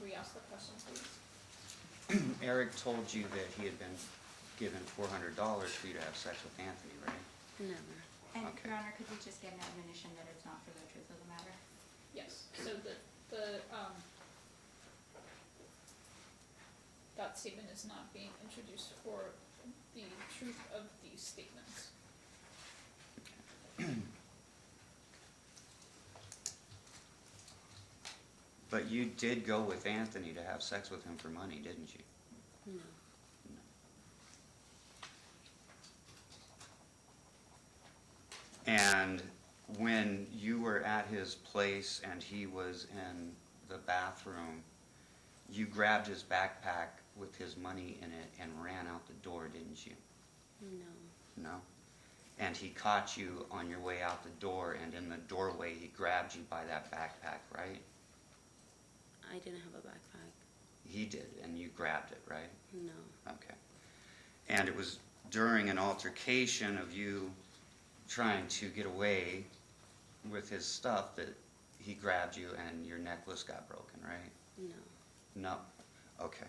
re-ask the question, please? Eric told you that he had been given $400 for you to have sex with Anthony, right? Never. And Okay. Your Honor, could we just get an admonition that it's not for the truth of the matter? Yes, so that statement is not being introduced for the truth of these statements. But you did go with Anthony to have sex with him for money, didn't you? No. No. And when you were at his place and he was in the bathroom, you grabbed his backpack with his money in it and ran out the door, didn't you? No. No? And he caught you on your way out the door, and in the doorway he grabbed you by that backpack, right? I didn't have a backpack. He did, and you grabbed it, right? No. Okay. And it was during an altercation of you trying to get away with his stuff that he grabbed you and your necklace got broken, right? No. No? Okay.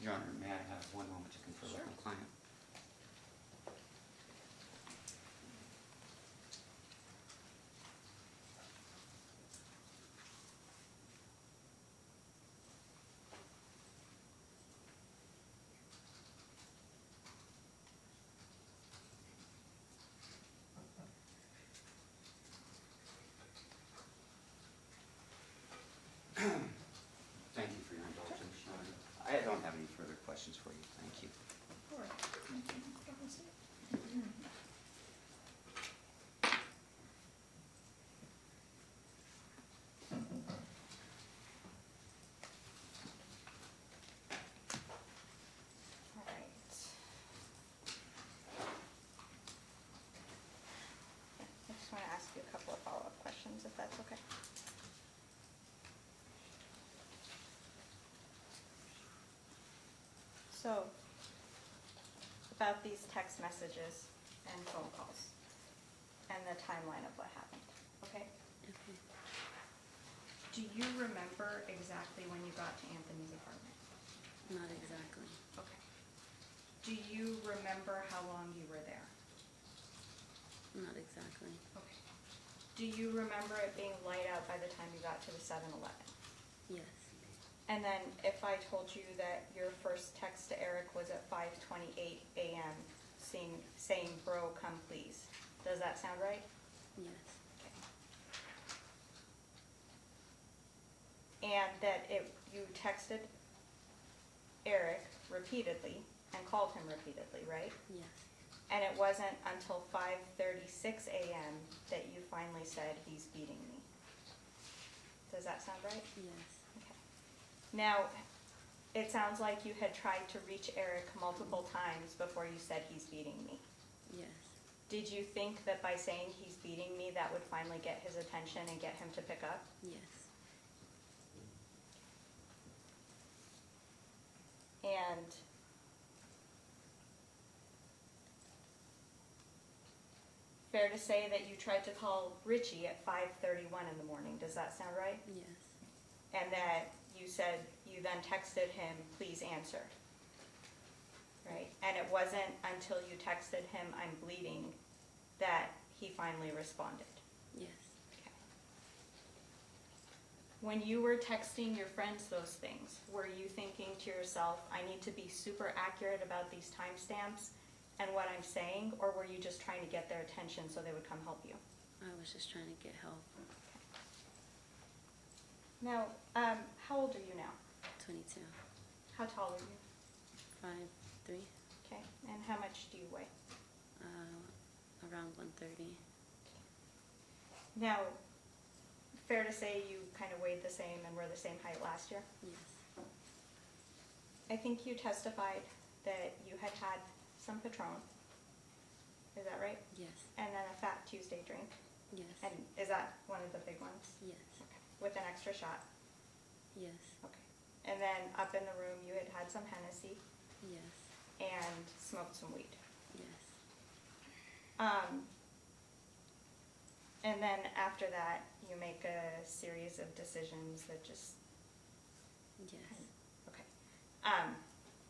Your Honor, may I have one moment to confer with my client? Thank you for your indulgence, Your Honor. I don't have any further questions for you. Thank you. All right. Thank you. Have a seat. All right. I just want to ask you a couple of follow-up questions, if that's okay. So, about these text messages and phone calls and the timeline of what happened, okay? Okay. Do you remember exactly when you got to Anthony's apartment? Not exactly. Okay. Do you remember how long you were there? Not exactly. Okay. Do you remember it being light out by the time you got to the 7-Eleven? Yes. And then if I told you that your first text to Eric was at 5:28 a.m. saying, "Bro, come please," does that sound right? Yes. Okay. And that you texted Eric repeatedly and called him repeatedly, right? Yes. And it wasn't until 5:36 a.m. that you finally said, "He's beating me." Does that sound right? Yes. Okay. Now, it sounds like you had tried to reach Eric multiple times before you said, "He's beating me." Yes. Did you think that by saying "he's beating me," that would finally get his attention and get him to pick up? Yes. And fair to say that you tried to call Richie at 5:31 in the morning, does that sound right? Yes. And that you said, you then texted him, "Please answer." Right? And it wasn't until you texted him, "I'm bleeding," that he finally responded. Yes. Okay. When you were texting your friends those things, were you thinking to yourself, "I need to be super accurate about these timestamps and what I'm saying," or were you just trying to get their attention so they would come help you? I was just trying to get help. Now, how old are you now? 22. How tall are you? 5'3". Okay, and how much do you weigh? Around 130. Now, fair to say you kind of weighed the same and were the same height last year? Yes. I think you testified that you had had some Patron. Is that right? Yes. And then a Fat Tuesday drink. Yes. And is that one of the big ones? Yes. With an extra shot? Yes. Okay. And then up in the room, you had had some Hennessy Yes. and smoked some weed. Yes. And then after that, you make a series of decisions that just, Yes. okay.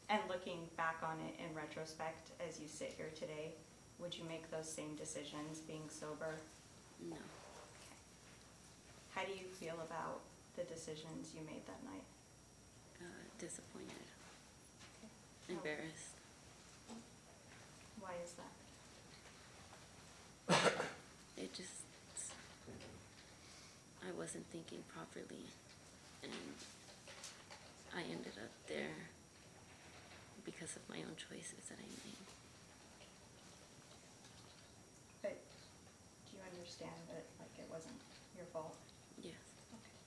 And looking back on it in retrospect, as you sit here today, would you make those same decisions being sober? No. Okay. How do you feel about the decisions you made that night? Disappointed. Okay. Embarrassed. Why is that? It just, I wasn't thinking properly, and I ended up there because of my own choices that I made. But do you understand that, like, it wasn't your fault? Yes. Okay.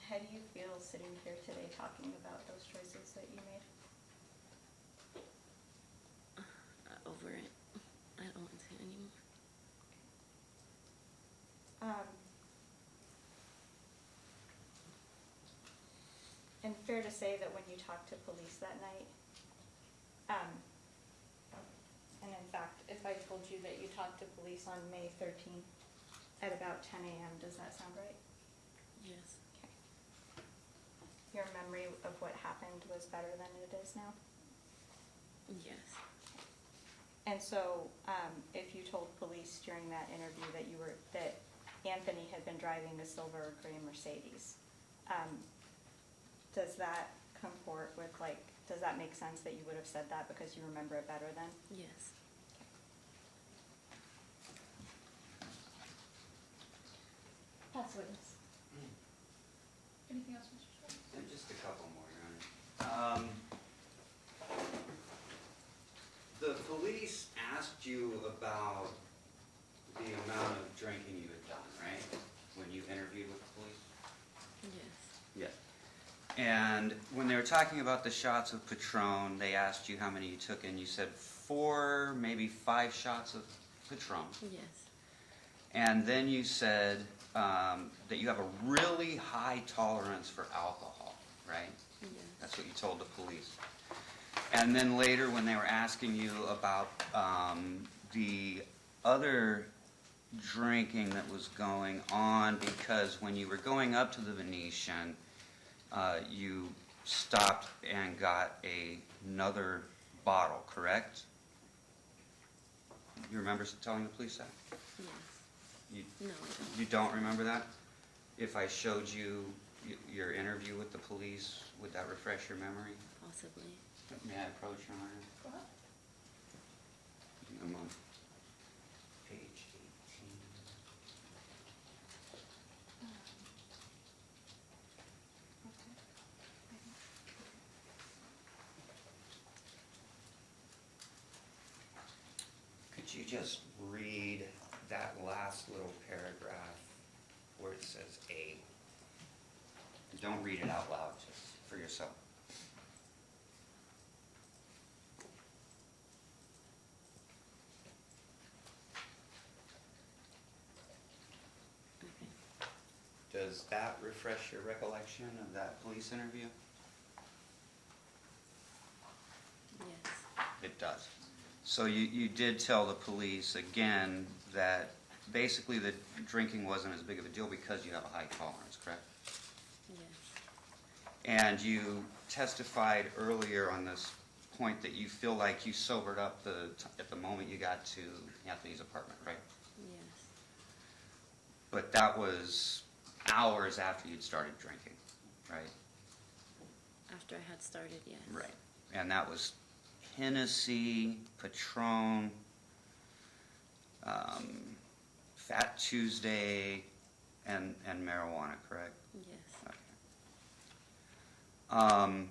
How do you feel sitting here today talking about those choices that you made? Over it. I don't want to anymore. And fair to say that when you talked to police that night, and in fact, if I told you that you talked to police on May 13th at about 10 a.m., does that sound right? Yes. Okay. Your memory of what happened was better than it is now? Yes. And so, if you told police during that interview that Anthony had been driving a silver or gray Mercedes, does that comport with, like, does that make sense that you would have said that because you remember it better then? Yes. Past witness. Anything else, Mr. Schwartz? And just a couple more, Your Honor. The police asked you about the amount of drinking you had done, right? When you interviewed with the police? Yes. Yes. And when they were talking about the shots of Patron, they asked you how many you took, and you said 4, maybe 5 shots of Patron. Yes. And then you said that you have a really high tolerance for alcohol, right? Yes. That's what you told the police. And then later, when they were asking you about the other drinking that was going on, because when you were going up to the Venetian, you stopped and got another bottle, correct? You remember telling the police that? Yes. You, No, I don't. you don't remember that? If I showed you your interview with the police, would that refresh your memory? Possibly. May I approach, Your Honor? Go ahead. I'm on page 18. Could you just read that last little paragraph where it says A? Don't read it out loud, just for yourself. Okay. Does that refresh your recollection of that police interview? Yes. It does. So you did tell the police again that basically the drinking wasn't as big of a deal because you have a high tolerance, correct? Yes. And you testified earlier on this point that you feel like you sobered up at the moment you got to Anthony's apartment, right? Yes. But that was hours after you'd started drinking, right? After I had started, yes. Right. And that was Hennessy, Patron, Fat Tuesday, and marijuana, correct? Yes. Okay.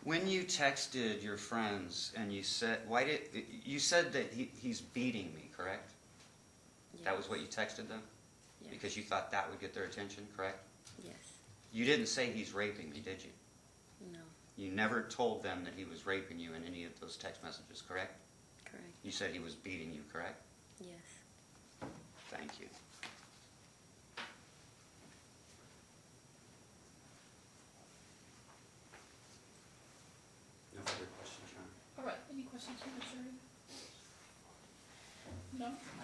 When you texted your friends and you said, you said that he's beating me, correct? That was what you texted them? because you thought that would get their attention, correct? Yes. You didn't say he's raping me, did you? No. You never told them that he was raping you in any of those text messages, correct? Correct. You said he was beating you, correct? Yes. Thank you. No further questions, John? All right, any questions from the jury? No?